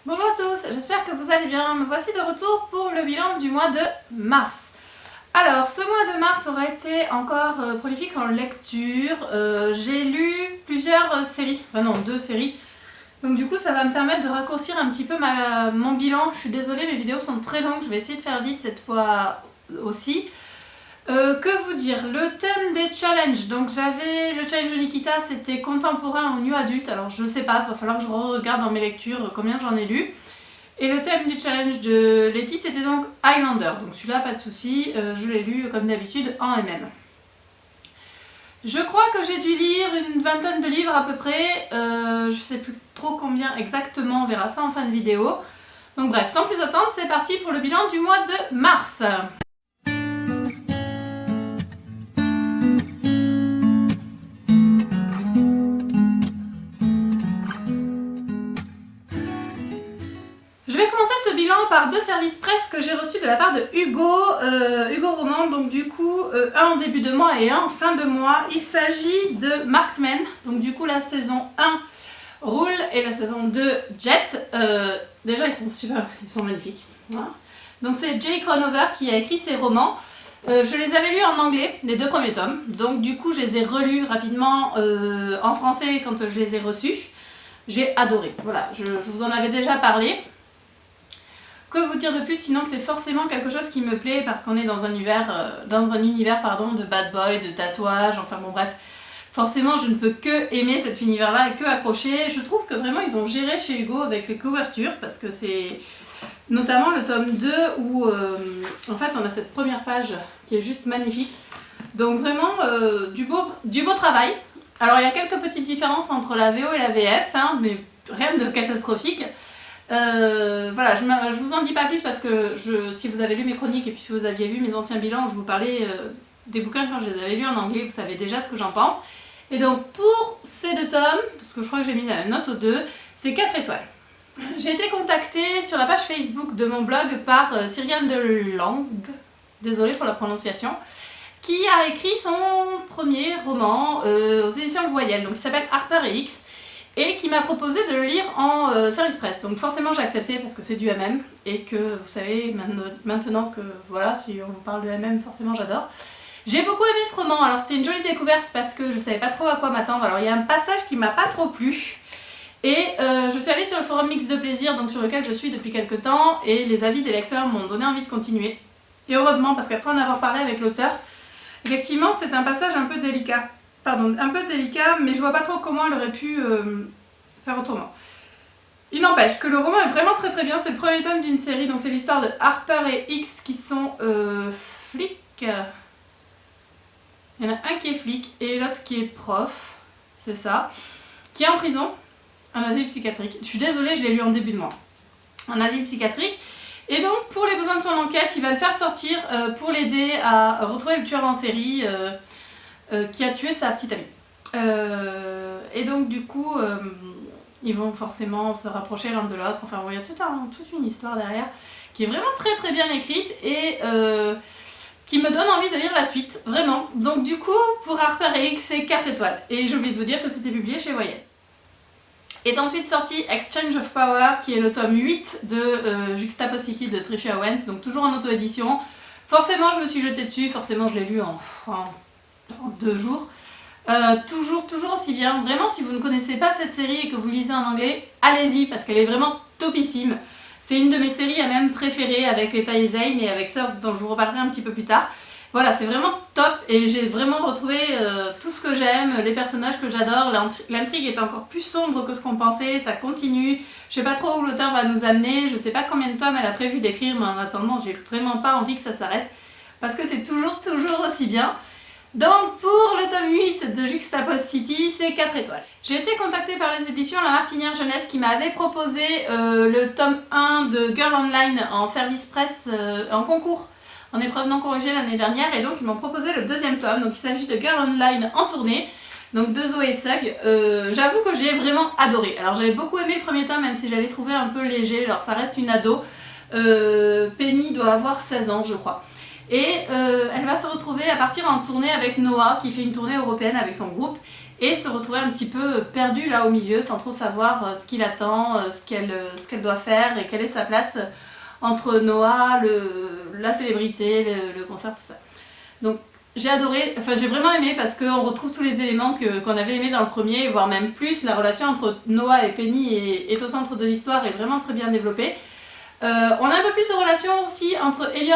Bonjour à tous, j'espère que vous allez bien. Me voici de retour pour le bilan du mois de mars. Alors, ce mois de mars aura été encore prolifique en lecture. J'ai lu plusieurs séries, enfin non, 2 séries. Donc du coup, ça va me permettre de raccourcir un petit peu mon bilan. Je suis désolée, mes vidéos sont très longues, je vais essayer de faire vite cette fois aussi. Que vous dire, le thème des challenges, donc j'avais le challenge de Nikita, c'était contemporain ou new adulte, alors je sais pas, il va falloir que je regarde dans mes lectures combien j'en ai lu. Et le thème du challenge de Letty, c'était donc Highlander, donc celui-là pas de souci, je l'ai lu comme d'habitude en MM. Je crois que j'ai dû lire une vingtaine de livres à peu près, je sais plus trop combien exactement, on verra ça en fin de vidéo. Donc bref, sans plus attendre, c'est parti pour le bilan du mois de mars. Je vais commencer ce bilan par 2 services presse que j'ai reçus de la part de Hugo Roman, donc du coup un en début de mois et un en fin de mois. Il s'agit de Marked Men, donc du coup la saison 1 Rule et la saison 2 Jet. Déjà ils sont super, ils sont magnifiques. Voilà. Donc c'est Jay Conover qui a écrit ces romans. Je les avais lus en anglais, les 2 premiers tomes, donc du coup je les ai relus rapidement en français quand je les ai reçus. J'ai adoré, voilà, je vous en avais déjà parlé. Que vous dire de plus sinon que c'est forcément quelque chose qui me plaît parce qu'on est dans un univers, de bad boy, de tatouage, enfin bon bref. Forcément je ne peux que aimer cet univers-là et que accrocher. Je trouve que vraiment ils ont géré chez Hugo avec les couvertures parce que c'est notamment le tome 2 où en fait on a cette première page qui est juste magnifique. Donc vraiment du beau travail. Alors il y a quelques petites différences entre la VO et la VF, hein, mais rien de catastrophique. Voilà, je vous en dis pas plus parce que si vous avez lu mes chroniques et puis si vous aviez vu mes anciens bilans, je vous parlais des bouquins quand je les avais lus en anglais, vous savez déjà ce que j'en pense. Et donc pour ces 2 tomes, parce que je crois que j'ai mis la note aux 2, c'est 4 étoiles. J'ai été contactée sur la page Facebook de mon blog par Cyriane Delang, désolée pour la prononciation, qui a écrit son premier roman aux éditions Le Voyelle, donc il s'appelle Harper et X. Et qui m'a proposé de le lire en service presse. Donc forcément j'ai accepté parce que c'est du MM et que vous savez maintenant que voilà, si on parle de MM, forcément j'adore. J'ai beaucoup aimé ce roman, alors c'était une jolie découverte parce que je savais pas trop à quoi m'attendre. Alors il y a un passage qui m'a pas trop plu et je suis allée sur le forum Mix de Plaisir, donc sur lequel je suis depuis quelques temps, et les avis des lecteurs m'ont donné envie de continuer. Et heureusement, parce qu'après en avoir parlé avec l'auteur, effectivement c'est un passage un peu délicat. Un peu délicat, mais je vois pas trop comment elle aurait pu faire autrement. Il n'empêche que le roman est vraiment très très bien, c'est le premier tome d'une série, donc c'est l'histoire de Harper et X qui sont flics. Il y en a un qui est flic et l'autre qui est prof, c'est ça, qui est en prison, en asile psychiatrique. Je suis désolée, je l'ai lu en début de mois. En asile psychiatrique. Et donc, pour les besoins de son enquête, il va le faire sortir pour l'aider à retrouver le tueur en série qui a tué sa petite amie. Et donc du coup, ils vont forcément se rapprocher l'un de l'autre. Enfin bon, il y a toute une histoire derrière qui est vraiment très très bien écrite et qui me donne envie de lire la suite, vraiment. Donc du coup, pour Harper et X, c'est 4 étoiles. Et j'ai oublié de vous dire que c'était publié chez Voyelle. Est ensuite sorti Exchange of Power, qui est le tome 8 de Juxtaposity de Tricia Owens, donc toujours en auto-édition. Forcément, je me suis jetée dessus, forcément je l'ai lu en 2 jours. Toujours aussi bien. Vraiment, si vous ne connaissez pas cette série et que vous lisez en anglais, allez-y parce qu'elle est vraiment topissime. C'est une de mes séries à même préférées avec les Taï Zane et avec Sœurs dont je vous reparlerai un petit peu plus tard. Voilà, c'est vraiment top et j'ai vraiment retrouvé tout ce que j'aime, les personnages que j'adore. L'intrigue est encore plus sombre que ce qu'on pensait, ça continue. Je sais pas trop où l'auteur va nous amener, je sais pas combien de tomes elle a prévu d'écrire, mais en attendant, j'ai vraiment pas envie que ça s'arrête parce que c'est toujours aussi bien. Donc pour le tome 8 de Juxtaposity, c'est 4 étoiles. J'ai été contactée par les éditions La Martinière Jeunesse qui m'avaient proposé le tome 1 de Girl Online en service presse, en concours, en épreuve non corrigée l'année dernière, et donc ils m'ont proposé le 2e tome. Donc il s'agit de Girl Online en tournée, donc de Zoé Sugg. J'avoue que j'ai vraiment adoré. Alors j'avais beaucoup aimé le premier tome, même si j'avais trouvé un peu léger, alors ça reste une ado. Penny doit avoir 16 ans je crois. Et elle va se retrouver à partir en tournée avec Noah, qui fait une tournée européenne avec son groupe. et se retrouver un petit peu perdu là au milieu sans trop savoir ce qu'il attend, ce qu'elle doit faire et quelle est sa place entre Noah, la célébrité, le concert, tout ça. Donc j'ai adoré, enfin j'ai vraiment aimé parce qu'on retrouve tous les éléments qu'on avait aimés dans le premier, voire même plus. La relation entre Noah et Penny est au centre de l'histoire, est vraiment très bien développée. On a un peu plus de relation aussi entre Elliot,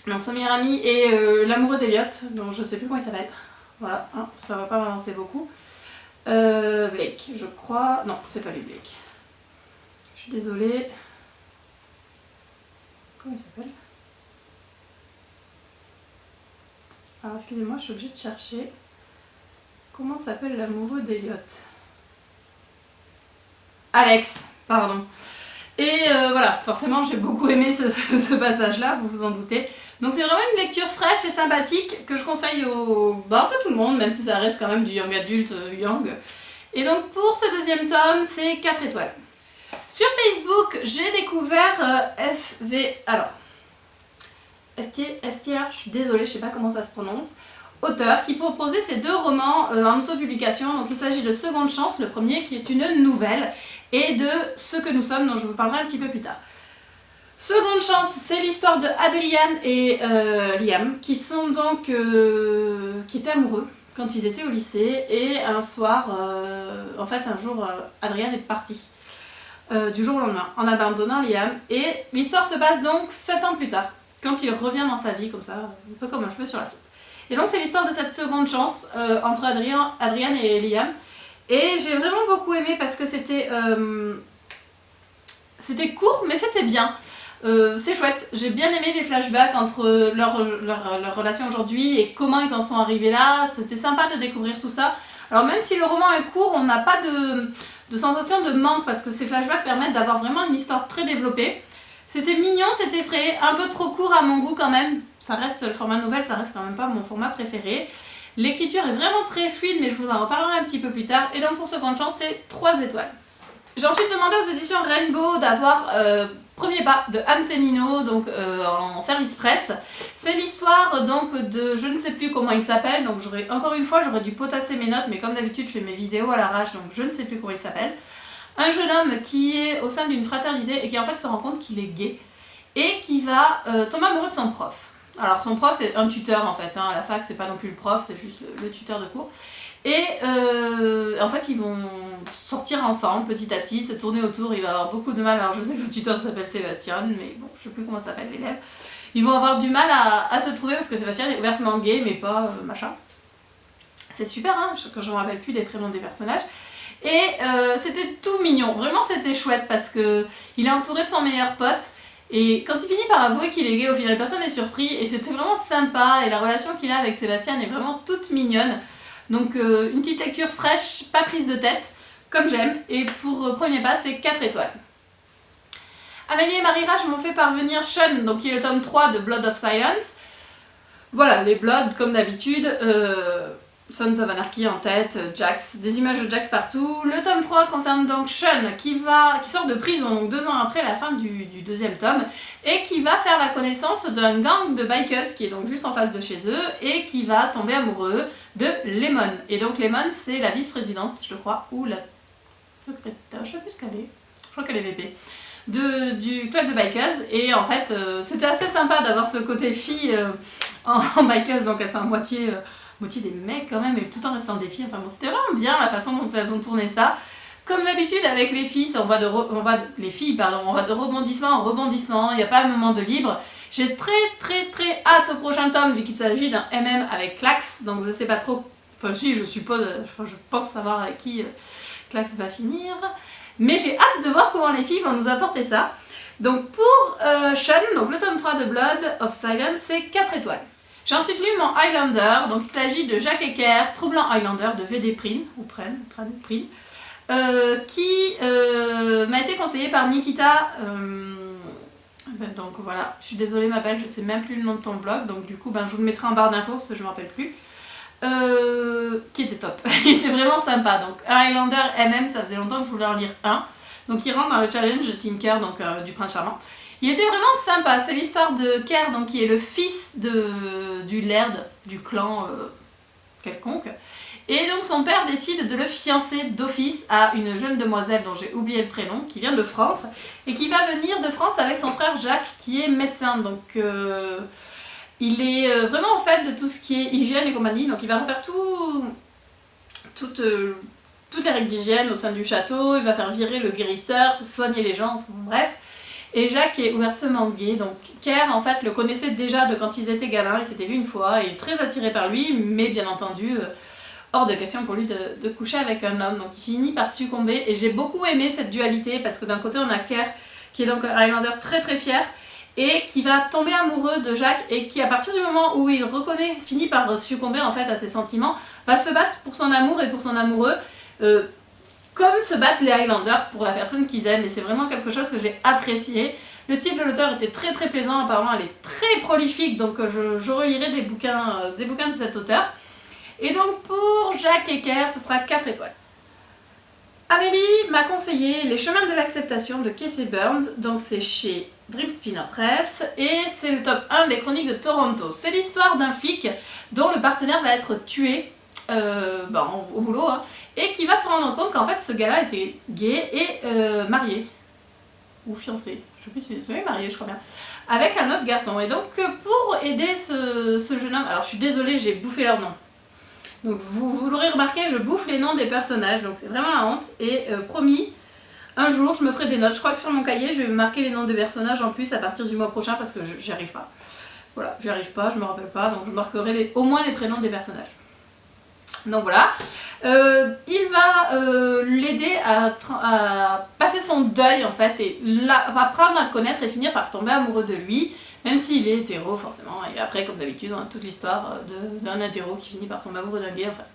donc son meilleur ami, et l'amoureux d'Elliot, dont je sais plus comment il s'appelle. Voilà, hein, ça va pas m'avancer beaucoup. Blake, je crois. Non, c'est pas lui, Blake. Je suis désolée. Comment il s'appelle? Alors excusez-moi, je suis obligée de chercher. Comment s'appelle l'amoureux d'Elliot? Alex, pardon. Et voilà, forcément j'ai beaucoup aimé ce passage-là, vous vous en doutez. Donc c'est vraiment une lecture fraîche et sympathique que je conseille un peu tout le monde, même si ça reste quand même du young adulte young. Et donc pour ce deuxième tome, c'est 4 étoiles. Sur Facebook, j'ai découvert STR, je suis désolée, je sais pas comment ça se prononce, auteur qui proposait ces 2 romans en autopublication. Donc il s'agit de Seconde Chance, le premier qui est une nouvelle, et de Ce que nous sommes, dont je vous parlerai un petit peu plus tard. Seconde Chance, c'est l'histoire de Adrian et Liam, qui sont donc qui étaient amoureux quand ils étaient au lycée, et un soir, un jour, Adrian est parti du jour au lendemain en abandonnant Liam, et l'histoire se passe donc 7 ans plus tard, quand il revient dans sa vie comme ça, un peu comme un cheveu sur la soupe. Et donc c'est l'histoire de cette seconde chance entre Adrian et Liam, et j'ai vraiment beaucoup aimé parce que c'était court mais c'était bien. C'est chouette, j'ai bien aimé les flashbacks entre leur relation aujourd'hui et comment ils en sont arrivés là. C'était sympa de découvrir tout ça. Alors même si le roman est court, on n'a pas de sensation de manque parce que ces flashbacks permettent d'avoir vraiment une histoire très développée. C'était mignon, c'était frais, un peu trop court à mon goût quand même. Ça reste le format nouvelle, ça reste quand même pas mon format préféré. L'écriture est vraiment très fluide, mais je vous en reparlerai un petit peu plus tard. Et donc pour Seconde Chance, c'est 3 étoiles. J'ai ensuite demandé aux éditions Rainbow d'avoir Premier pas de Anne Tennino, donc en service presse. C'est l'histoire donc de, je ne sais plus comment il s'appelle, donc encore une fois j'aurais dû potasser mes notes, mais comme d'habitude je fais mes vidéos à l'arrache, donc je ne sais plus comment il s'appelle. Un jeune homme qui est au sein d'une fraternité et qui en fait se rend compte qu'il est gay et qui va tomber amoureux de son prof. Alors son prof c'est un tuteur en fait, hein, à la fac c'est pas non plus le prof, c'est juste le tuteur de cours. Et en fait ils vont sortir ensemble petit à petit, se tourner autour, il va avoir beaucoup de mal, alors je sais que le tuteur s'appelle Sébastien, mais bon je sais plus comment s'appelle l'élève. Ils vont avoir du mal à se trouver parce que Sébastien est ouvertement gay mais pas machin. C'est super hein, quand je me rappelle plus des prénoms des personnages. Et c'était tout mignon, vraiment c'était chouette parce que il est entouré de son meilleur pote. Et quand il finit par avouer qu'il est gay, au final personne n'est surpris et c'était vraiment sympa et la relation qu'il a avec Sébastien est vraiment toute mignonne. Donc une petite lecture fraîche, pas prise de tête, comme j'aime. Et pour Premier pas, c'est 4 étoiles. Amélie et Marie Rage m'ont fait parvenir Sean, donc qui est le tome 3 de Blood of Silence. Voilà, les Blood comme d'habitude. Sons of Anarchy en tête, Jax, des images de Jax partout. Le tome 3 concerne donc Sean qui sort de prison donc 2 ans après la fin du deuxième tome et qui va faire la connaissance d'un gang de bikers qui est donc juste en face de chez eux et qui va tomber amoureux de Lemon. Et donc Lemon c'est la vice-présidente je crois, ou la secrétaire, je sais plus ce qu'elle est, je crois qu'elle est VP. Du club de bikers et en fait c'était assez sympa d'avoir ce côté fille en bikers, donc elles sont à moitié des mecs quand même, et tout en restant des filles. Enfin bon, c'était vraiment bien la façon dont elles ont tourné ça. Comme d'habitude avec les filles, on va de rebondissement en rebondissement, il n'y a pas un moment de libre. J'ai très hâte au prochain tome, vu qu'il s'agit d'un MM avec Clax, donc je sais pas trop, enfin si je suppose, je pense savoir avec qui Clax va finir. Mais j'ai hâte de voir comment les filles vont nous apporter ça. Donc pour Sean, donc le tome 3 de Blood of Silence, c'est 4 étoiles. J'ai ensuite lu mon Highlander, donc il s'agit de Jacques Ecker, Troublant Highlander de VD Print, qui m'a été conseillé par Nikita. Donc voilà, je suis désolée ma belle, je sais même plus le nom de ton blog, donc du coup je vous le mettrai en barre d'infos parce que je ne me rappelle plus. Qui était top, il était vraiment sympa. Donc un Highlander MM, ça faisait longtemps que je voulais en lire un. Donc il rentre dans le challenge de Tinker, donc du Prince Charmant. Il était vraiment sympa, c'est l'histoire de Kerr, donc qui est le fils du laird du clan quelconque. Et donc son père décide de le fiancer d'office à une jeune demoiselle dont j'ai oublié le prénom, qui vient de France, et qui va venir de France avec son frère Jacques qui est médecin. Donc il est vraiment au fait de tout ce qui est hygiène et compagnie, donc il va refaire toutes les règles d'hygiène au sein du château, il va faire virer le guérisseur, soigner les gens, enfin, bref. Et Jacques est ouvertement gay, donc Kerr en fait le connaissait déjà de quand ils étaient gamins, ils s'étaient vus une fois, et il est très attiré par lui, mais bien entendu, hors de question pour lui de coucher avec un homme, donc il finit par succomber, et j'ai beaucoup aimé cette dualité, parce que d'un côté on a Kerr, qui est donc un Highlander très très fier, et qui va tomber amoureux de Jacques, et qui à partir du moment où il reconnaît, finit par succomber en fait à ses sentiments, va se battre pour son amour et pour son amoureux, comme se battent les Highlanders pour la personne qu'ils aiment, et c'est vraiment quelque chose que j'ai apprécié. Le style de l'auteur était très très plaisant, apparemment elle est très prolifique, donc je relirai des bouquins de cet auteur. Et donc pour Jacques et Kerr, ce sera 4 étoiles. Amélie m'a conseillé Les Chemins de l'acceptation de Casey Burns, donc c'est chez Dream Spinner Press, et c'est le tome 1 des Chroniques de Toronto. C'est l'histoire d'un flic dont le partenaire va être tué au boulot, hein, et qui va se rendre compte qu'en fait ce gars-là était gay et marié, ou fiancé, je sais plus si c'est marié, je crois bien, avec un autre garçon. Et donc pour aider ce jeune homme, alors je suis désolée, j'ai bouffé leur nom. Donc vous l'aurez remarqué, je bouffe les noms des personnages, donc c'est vraiment la honte. Et promis, un jour je me ferai des notes. Je crois que sur mon cahier, je vais marquer les noms des personnages en plus à partir du mois prochain parce que j'y arrive pas. Voilà, j'y arrive pas, je me rappelle pas, donc je marquerai au moins les prénoms des personnages. Donc voilà, il va l'aider à passer son deuil en fait, et apprendre à le connaître et finir par tomber amoureux de lui, même s'il est hétéro forcément. Et après, comme d'habitude, on a toute l'histoire d'un hétéro qui finit par tomber amoureux d'un gay, enfin.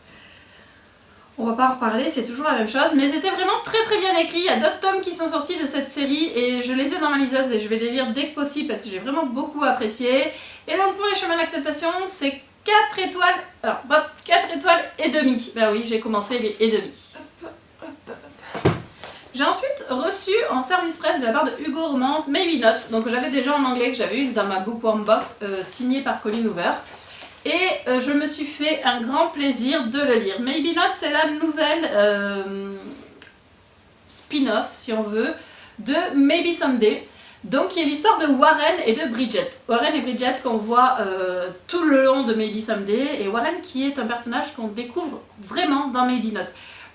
On va pas en reparler, c'est toujours la même chose, mais c'était vraiment très très bien écrit. Il y a d'autres tomes qui sont sortis de cette série et je les ai dans ma liseuse et je vais les lire dès que possible parce que j'ai vraiment beaucoup apprécié. Et donc pour Les Chemins d'acceptation, c'est 4 étoiles, alors 4 étoiles et demi. Ben oui, j'ai commencé les et demi. J'ai ensuite reçu en service presse de la part de Hugo Romance Maybe Not, donc j'avais déjà en anglais que j'avais eu dans ma bookworm box signé par Colin Hoover. Et je me suis fait un grand plaisir de le lire. Maybe Not, c'est la nouvelle spin-off, si on veut, de Maybe Someday. Donc, qui est l'histoire de Warren et de Bridget. Warren et Bridget qu'on voit tout le long de Maybe Someday. Et Warren qui est un personnage qu'on découvre vraiment dans Maybe Not.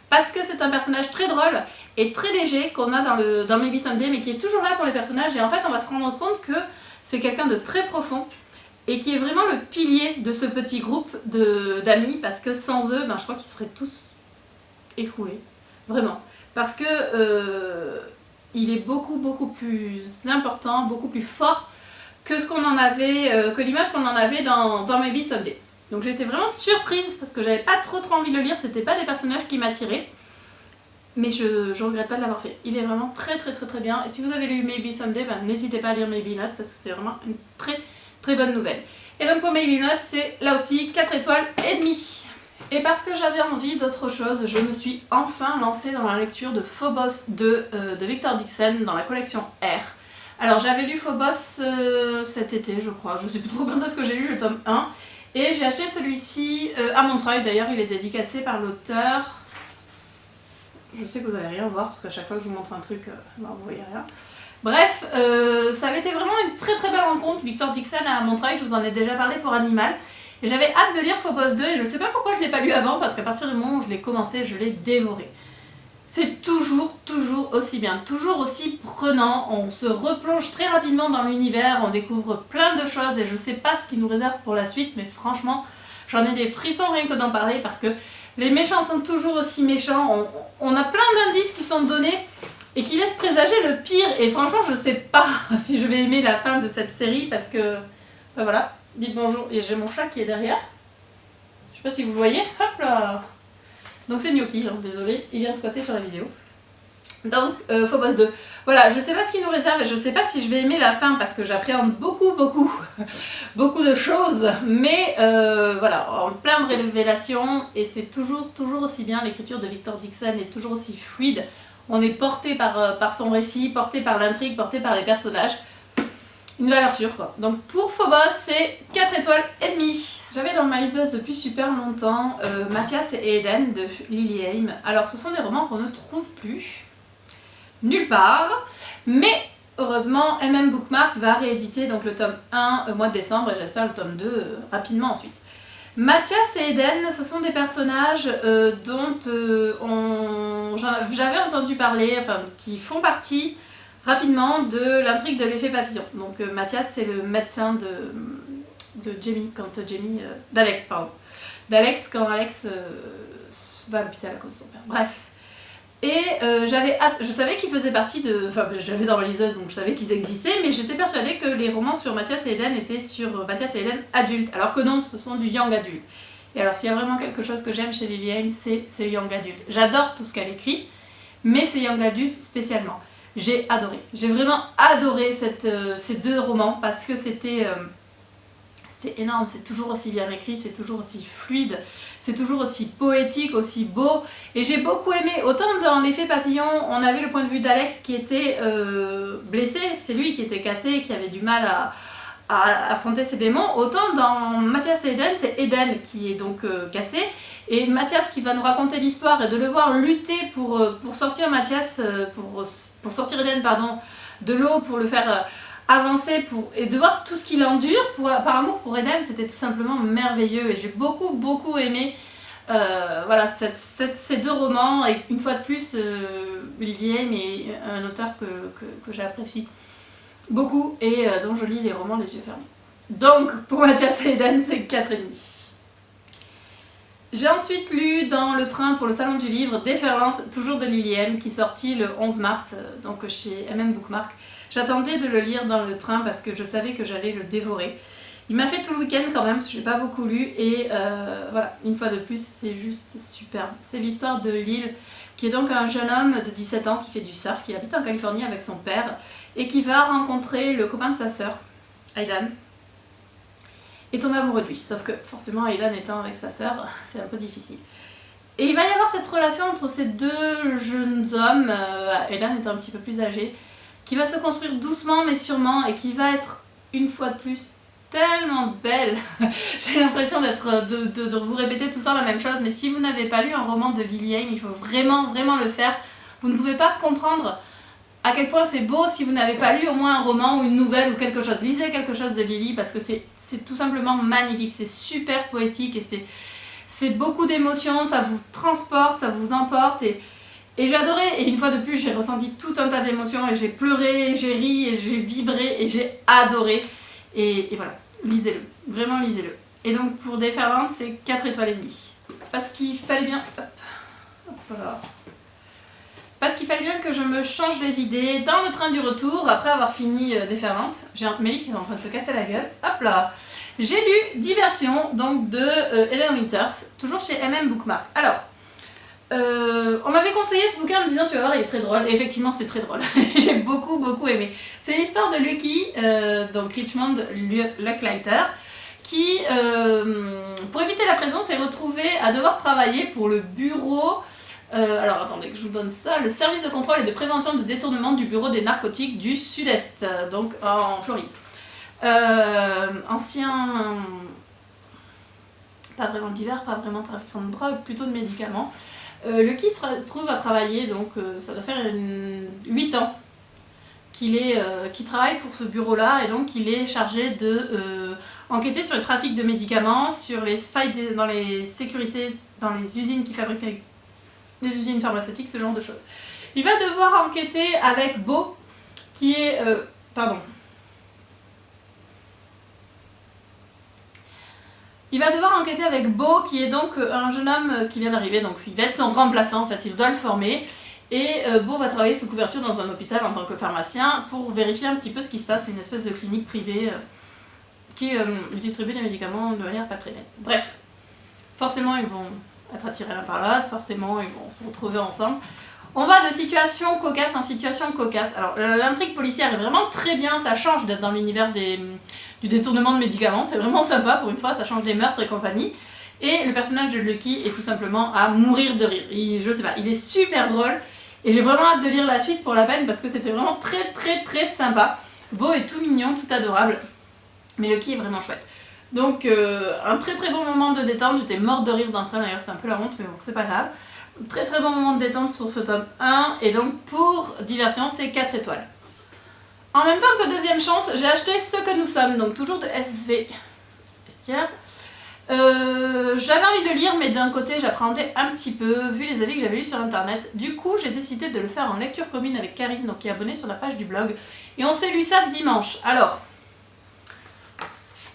Parce que c'est un personnage très drôle et très léger qu'on a dans Maybe Someday, mais qui est toujours là pour les personnages. Et en fait, on va se rendre compte que c'est quelqu'un de très profond. Et qui est vraiment le pilier de ce petit groupe d'amis, parce que sans eux, je crois qu'ils seraient tous écroulés, vraiment. Parce que il est beaucoup plus important, beaucoup plus fort que ce qu'on en avait, que l'image qu'on en avait dans Maybe Someday. Donc j'étais vraiment surprise, parce que j'avais pas trop envie de le lire, c'était pas des personnages qui m'attiraient. Mais je regrette pas de l'avoir fait. Il est vraiment très bien. Et si vous avez lu Maybe Someday, n'hésitez pas à lire Maybe Not, parce que c'est vraiment une très bonne nouvelle. Et donc pour Maybe Not, c'est là aussi 4 étoiles et demi. Et parce que j'avais envie d'autre chose, je me suis enfin lancée dans la lecture de Phobos 2 de Victor Dixon dans la collection R. Alors j'avais lu Phobos cet été, je crois, je sais plus trop quand est-ce que j'ai lu le tome 1. Et j'ai acheté celui-ci à Montreuil, d'ailleurs il est dédicacé par l'auteur. Je sais que vous allez rien voir parce qu'à chaque fois que je vous montre un truc, vous voyez rien. Bref, ça avait été vraiment une très belle rencontre. Victor Dixon à Montreuil, je vous en ai déjà parlé pour Animal. Et j'avais hâte de lire Phobos 2 et je ne sais pas pourquoi je ne l'ai pas lu avant, parce qu'à partir du moment où je l'ai commencé, je l'ai dévoré. C'est toujours aussi bien, toujours aussi prenant. On se replonge très rapidement dans l'univers, on découvre plein de choses et je ne sais pas ce qui nous réserve pour la suite, mais franchement, j'en ai des frissons rien que d'en parler parce que les méchants sont toujours aussi méchants. On a plein d'indices qui sont donnés et qui laisse présager le pire. Et franchement, je sais pas si je vais aimer la fin de cette série parce que... voilà, dites bonjour. Et j'ai mon chat qui est derrière. Je sais pas si vous le voyez. Hop là. Donc c'est Gnocchi, hein, désolé, il vient squatter sur la vidéo. Donc, Phobos 2. Voilà, je sais pas ce qui nous réserve et je sais pas si je vais aimer la fin parce que j'appréhende beaucoup de choses. Mais voilà, en plein de révélations et c'est toujours aussi bien. L'écriture de Victor Dixon est toujours aussi fluide. On est porté par son récit, porté par l'intrigue, porté par les personnages. une valeur sûre quoi. Donc pour Phobos, c'est 4 étoiles et demie. J'avais dans ma liseuse depuis super longtemps Mathias et Eden de Lily Haim. Alors ce sont des romans qu'on ne trouve plus nulle part, mais heureusement Bookmark va rééditer donc le tome 1 au mois de décembre et j'espère le tome 2 rapidement ensuite. Mathias et Eden, ce sont des personnages dont j'avais entendu parler, enfin qui font partie rapidement de l'intrigue de l'effet papillon. Donc Mathias c'est le médecin de Jamie, d'Alex pardon. D'Alex quand Alex va à l'hôpital à cause de son père. Bref. Et je savais qu'ils faisaient partie de... Enfin, je l'avais dans ma liseuse, donc je savais qu'ils existaient, mais j'étais persuadée que les romans sur Mathias et Eden étaient sur Mathias et Eden adultes, alors que non, ce sont du young adulte. Et alors, s'il y a vraiment quelque chose que j'aime chez Lily Haim, c'est young adulte. J'adore tout ce qu'elle écrit, mais c'est young adulte spécialement. J'ai adoré. J'ai vraiment adoré ces deux romans, parce que c'était énorme, c'est toujours aussi bien écrit, c'est toujours aussi fluide, c'est toujours aussi poétique, aussi beau. Et j'ai beaucoup aimé, autant dans l'effet papillon, on avait le point de vue d'Alex qui était blessé, c'est lui qui était cassé, qui avait du mal à affronter ses démons. Autant dans Mathias et Eden, c'est Eden qui est donc cassé. Et Mathias qui va nous raconter l'histoire et de le voir lutter pour sortir Mathias, pour sortir Eden pardon, de l'eau, pour le faire... avancer et de voir tout ce qu'il endure par amour pour Eden, c'était tout simplement merveilleux et j'ai beaucoup aimé voilà, ces deux romans. Et une fois de plus Lily Haim est un auteur que j'apprécie beaucoup et dont je lis les romans les yeux fermés. Donc pour Mathias et Eden c'est 4,5. J'ai ensuite lu dans le train pour le salon du livre Déferlante, toujours de Lily Haim, qui sortit le 11 mars donc chez Bookmark. J'attendais de le lire dans le train parce que je savais que j'allais le dévorer. Il m'a fait tout le week-end quand même parce que j'ai pas beaucoup lu et voilà, une fois de plus c'est juste superbe. C'est l'histoire de Lil qui est donc un jeune homme de 17 ans qui fait du surf, qui habite en Californie avec son père et qui va rencontrer le copain de sa sœur, Aidan, et tomber amoureux de lui. Sauf que forcément Aidan étant avec sa sœur, c'est un peu difficile. Et il va y avoir cette relation entre ces deux jeunes hommes, Aidan étant un petit peu plus âgé, qui va se construire doucement mais sûrement et qui va être une fois de plus tellement belle. J'ai l'impression de vous répéter tout le temps la même chose, mais si vous n'avez pas lu un roman de Lily Haim, il faut vraiment le faire. Vous ne pouvez pas comprendre à quel point c'est beau si vous n'avez pas lu au moins un roman ou une nouvelle ou quelque chose. Lisez quelque chose de Lily parce que c'est tout simplement magnifique, c'est super poétique et c'est beaucoup d'émotions, ça vous transporte, ça vous emporte et j'ai adoré, et une fois de plus j'ai ressenti tout un tas d'émotions et j'ai pleuré, j'ai ri et j'ai vibré et j'ai adoré et voilà, lisez-le, vraiment lisez-le. Et donc pour Déferlante c'est 4 étoiles et demie. Parce qu'il fallait bien... Parce qu'il fallait bien que je me change les idées dans le train du retour après avoir fini Déferlante. J'ai mes livres qui sont en train de se casser la gueule. Hop là. J'ai lu Diversion donc de Helen Winters, toujours chez Bookmark. Alors, on m'avait conseillé ce bouquin en me disant tu vas voir il est très drôle, et effectivement c'est très drôle. J'ai beaucoup aimé. C'est l'histoire de Lucky, donc Richmond Lucklighter, qui pour éviter la prison s'est retrouvé à devoir travailler pour le bureau, alors attendez que je vous donne ça, le service de contrôle et de prévention de détournement du bureau des narcotiques du Sud-Est, donc en Floride. Ancien... pas vraiment d'hiver, pas vraiment trafiquant de drogue, plutôt de médicaments. Lucky se retrouve à travailler, donc ça doit faire 8 ans qu'il travaille pour ce bureau-là, et donc il est chargé de enquêter sur le trafic de médicaments, sur les failles dans les sécurités, dans les usines qui fabriquent les usines pharmaceutiques, ce genre de choses. Il va devoir enquêter avec Beau, qui est... Il va devoir enquêter avec Beau, qui est donc un jeune homme qui vient d'arriver, donc il va être son remplaçant, en fait, il doit le former. Et Beau va travailler sous couverture dans un hôpital en tant que pharmacien pour vérifier un petit peu ce qui se passe. C'est une espèce de clinique privée qui distribue des médicaments de manière pas très nette. Bref, forcément ils vont être attirés l'un par l'autre, forcément ils vont se retrouver ensemble. On va de situation cocasse en situation cocasse. Alors l'intrigue policière est vraiment très bien, ça change d'être dans l'univers du détournement de médicaments, c'est vraiment sympa pour une fois, ça change des meurtres et compagnie. Et le personnage de Lucky est tout simplement à mourir de rire. Je sais pas, il est super drôle et j'ai vraiment hâte de lire la suite pour la peine parce que c'était vraiment très sympa. beau et tout mignon, tout adorable. Mais Lucky est vraiment chouette. Donc un très très bon moment de détente, j'étais morte de rire d'un train d'ailleurs, c'est un peu la honte mais bon c'est pas grave. Très très bon moment de détente sur ce tome 1 et donc pour diversion c'est 4 étoiles. En même temps que deuxième chance, j'ai acheté Ce que nous sommes, donc toujours de FV Vestiaire. J'avais envie de le lire mais d'un côté j'appréhendais un petit peu vu les avis que j'avais lus sur internet. Du coup j'ai décidé de le faire en lecture commune avec Karine, donc qui est abonnée sur la page du blog. Et on s'est lu ça dimanche. Alors,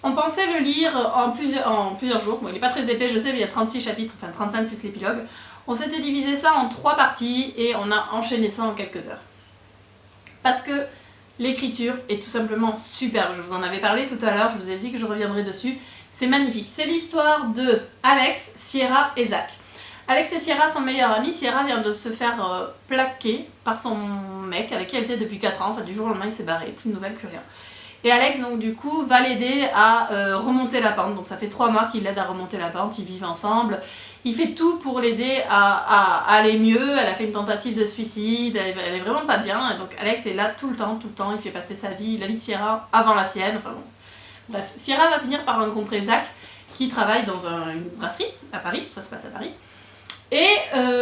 on pensait le lire en plusieurs jours. Bon, il n'est pas très épais, je sais, mais il y a 36 chapitres, enfin 35 plus l'épilogue. On s'était divisé ça en 3 parties et on a enchaîné ça en quelques heures. Parce que l'écriture est tout simplement superbe. Je vous en avais parlé tout à l'heure, je vous ai dit que je reviendrai dessus. C'est magnifique. C'est l'histoire de Alex, Sierra et Zach. Alex et Sierra sont meilleurs amis. Sierra vient de se faire plaquer par son mec avec qui elle était depuis 4 ans. Enfin, du jour au lendemain, il s'est barré. Plus de nouvelles, plus rien. Et Alex, donc du coup, va l'aider à remonter la pente. Donc ça fait 3 mois qu'il l'aide à remonter la pente. Ils vivent ensemble. Il fait tout pour l'aider à aller mieux. Elle a fait une tentative de suicide. Elle est vraiment pas bien. Et donc Alex est là tout le temps. Il fait passer sa vie, la vie de Sierra avant la sienne. Enfin bon. Bref, Sierra va finir par rencontrer Zach, qui travaille dans une brasserie à Paris. Ça se passe à Paris. Et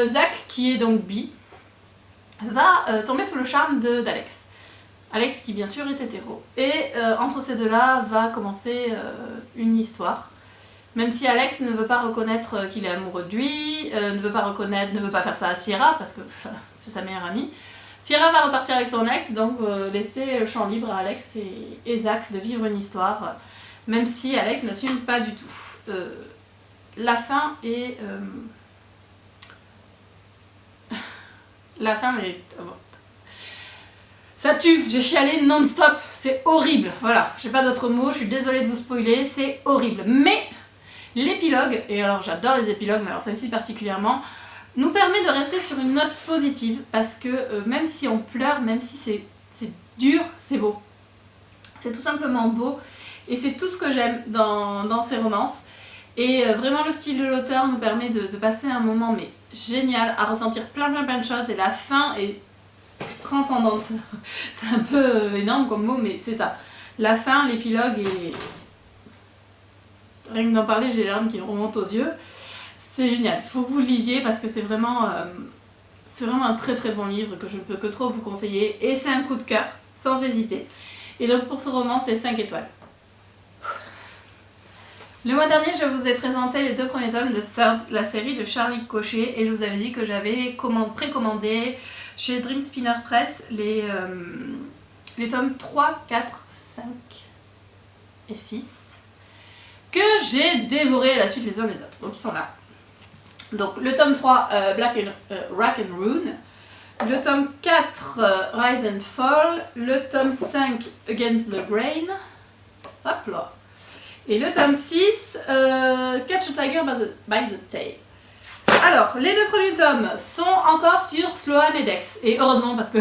Zach, qui est donc bi, va tomber sous le charme d'Alex. Alex qui bien sûr est hétéro. Et entre ces deux-là va commencer une histoire. Même si Alex ne veut pas reconnaître qu'il est amoureux de lui, ne veut pas faire ça à Sierra parce que c'est sa meilleure amie. Sierra va repartir avec son ex, donc laisser le champ libre à Alex et Zach de vivre une histoire, même si Alex n'assume pas du tout. La fin est... La fin est... Ça tue, j'ai chialé non-stop, c'est horrible. Voilà, j'ai pas d'autres mots, je suis désolée de vous spoiler, c'est horrible. Mais l'épilogue, et alors j'adore les épilogues, mais alors celle-ci particulièrement, nous permet de rester sur une note positive, parce que même si on pleure, même si c'est dur, c'est beau. C'est tout simplement beau, et c'est tout ce que j'aime dans ces romances. Et vraiment le style de l'auteur nous permet de passer un moment mais génial, à ressentir plein de choses, et la fin est transcendante. C'est un peu énorme comme mot, mais c'est ça. La fin, l'épilogue est... Rien que d'en parler, j'ai les larmes qui me remontent aux yeux. C'est génial, il faut que vous le lisiez parce que c'est vraiment un très très bon livre que je ne peux que trop vous conseiller. Et c'est un coup de cœur, sans hésiter. Et donc pour ce roman, c'est 5 étoiles. Le mois dernier, je vous ai présenté les 2 premiers tomes de Third, la série de Charlie Cochet, et je vous avais dit que j'avais précommandé chez Dream Spinner Press les tomes 3, 4, 5 et 6, que j'ai dévoré à la suite les uns les autres. Donc ils sont là. Donc le tome 3, Rack and Rune, le tome 4, Rise and Fall, le tome 5, Against the Grain, hop là. Et le tome 6, Catch a Tiger by the Tail. Alors, les 2 premiers tomes sont encore sur Sloane et Dex. Et heureusement parce que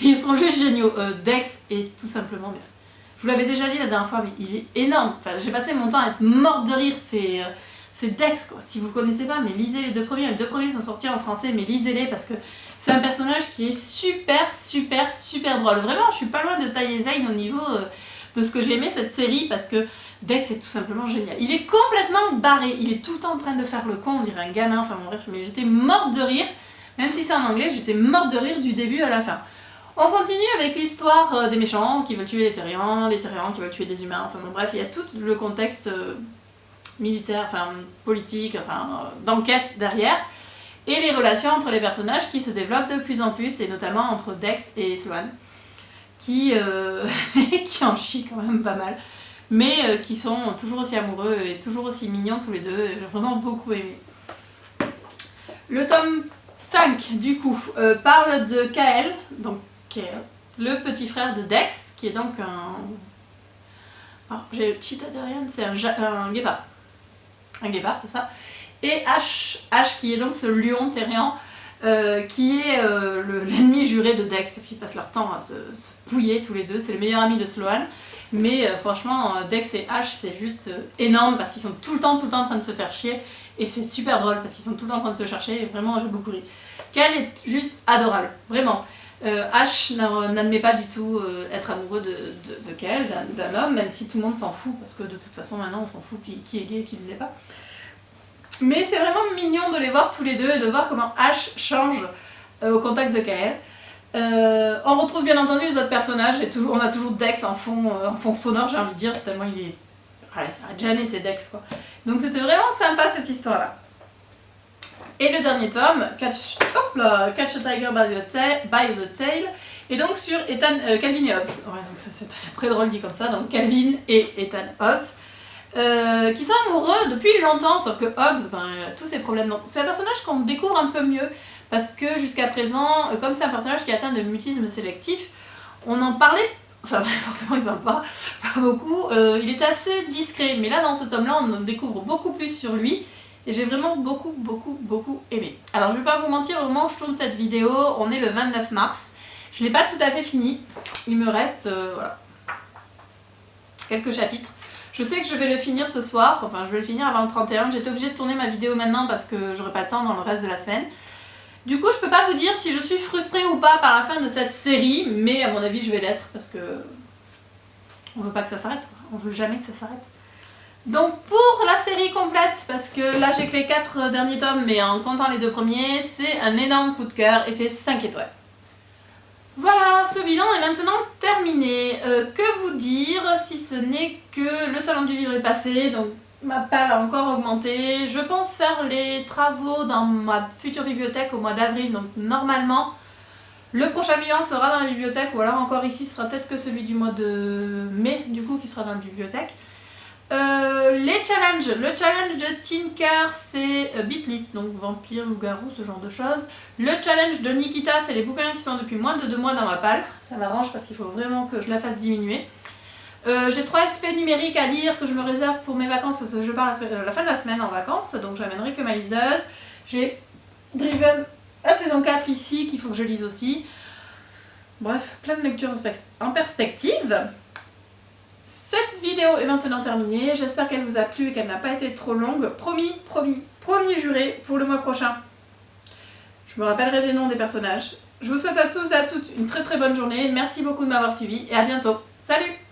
ils sont juste géniaux. Dex est tout simplement bien. Je vous l'avais déjà dit la dernière fois, mais il est énorme. Enfin, j'ai passé mon temps à être morte de rire. C'est Dex quoi. Si vous le connaissez pas, mais lisez les 2 premiers. Les 2 premiers sont sortis en français, mais lisez-les parce que c'est un personnage qui est super drôle. Vraiment, je suis pas loin de tailler Zane au niveau de ce que j'aimais cette série parce que Dex est tout simplement génial. Il est complètement barré, il est tout le temps en train de faire le con, on dirait un gamin, enfin bon bref, mais j'étais morte de rire, même si c'est en anglais, j'étais morte de rire du début à la fin. On continue avec l'histoire des méchants qui veulent tuer les Terriens qui veulent tuer des humains, enfin bon bref, il y a tout le contexte militaire, enfin politique, enfin d'enquête derrière, et les relations entre les personnages qui se développent de plus en plus, et notamment entre Dex et Sloane, qui en chient quand même pas mal. Mais qui sont toujours aussi amoureux et toujours aussi mignons tous les deux, j'ai vraiment beaucoup aimé. Le tome 5 du coup parle de Kael, donc Kael, le petit frère de Dex, qui est donc un... Alors j'ai le cheetah derrière, c'est un guépard. Un guépard, c'est ça. Et Ash qui est donc ce lion terrien qui est l'ennemi juré de Dex, parce qu'ils passent leur temps à se pouiller tous les deux, c'est le meilleur ami de Sloane. Mais franchement, Dex et Ash, c'est juste énorme parce qu'ils sont tout le temps en train de se faire chier. Et c'est super drôle parce qu'ils sont tout le temps en train de se chercher et vraiment, j'ai beaucoup ri. Kael est juste adorable, vraiment. Ash n'admet pas du tout être amoureux de Kael, d'un homme, même si tout le monde s'en fout, parce que de toute façon maintenant on s'en fout qui est gay et qui ne l'est pas. Mais c'est vraiment mignon de les voir tous les deux et de voir comment Ash change au contact de Kael. On retrouve bien entendu les autres personnages, et on a toujours Dex en fond sonore, j'ai envie de dire, tellement il est... Ouais, ça arrête jamais, c'est Dex quoi. Donc c'était vraiment sympa cette histoire-là. Et le dernier tome, Catch a Tiger by the Tail, et donc sur Calvin et Hobbes. Ouais, donc c'est très drôle dit comme ça, donc Calvin et Ethan Hobbes, qui sont amoureux depuis longtemps, sauf que Hobbes, tous ses problèmes. Donc c'est un personnage qu'on découvre un peu mieux, parce que jusqu'à présent, comme c'est un personnage qui est atteint de mutisme sélectif, on en parlait, enfin forcément il parle pas beaucoup, il était assez discret, mais là dans ce tome-là on en découvre beaucoup plus sur lui, et j'ai vraiment beaucoup aimé. Alors je vais pas vous mentir, au moment où je tourne cette vidéo, on est le 29 mars, je l'ai pas tout à fait fini, il me reste voilà, quelques chapitres. Je sais que je vais le finir ce soir, enfin je vais le finir avant le 31, j'étais obligée de tourner ma vidéo maintenant parce que j'aurai pas le temps dans le reste de la semaine. Du coup je peux pas vous dire si je suis frustrée ou pas par la fin de cette série, mais à mon avis je vais l'être parce que on veut pas que ça s'arrête, on veut jamais que ça s'arrête. Donc pour la série complète, parce que là j'ai que les 4 derniers tomes, mais en comptant les 2 premiers, c'est un énorme coup de cœur et c'est 5 étoiles. Voilà, ce bilan est maintenant terminé. Que vous dire si ce n'est que le salon du livre est passé, donc ma palle a encore augmenté. Je pense faire les travaux dans ma future bibliothèque au mois d'avril, donc normalement le prochain bilan sera dans la bibliothèque, ou alors encore ici ce sera peut-être que celui du mois de mai du coup qui sera dans la bibliothèque. Les challenges, le challenge de Tinker c'est Bitlit, donc vampire, loup-garou, ce genre de choses. Le challenge de Nikita c'est les bouquins qui sont depuis moins de 2 mois dans ma palle, ça m'arrange parce qu'il faut vraiment que je la fasse diminuer. J'ai 3 SP numériques à lire que je me réserve pour mes vacances, parce que je pars à la fin de la semaine en vacances, donc j'amènerai que ma liseuse. J'ai Driven la saison 4 ici qu'il faut que je lise aussi. Bref, plein de lectures en perspective. Cette vidéo est maintenant terminée, j'espère qu'elle vous a plu et qu'elle n'a pas été trop longue. Promis, juré, pour le mois prochain, je me rappellerai des noms des personnages. Je vous souhaite à tous et à toutes une très bonne journée, merci beaucoup de m'avoir suivi et à bientôt. Salut!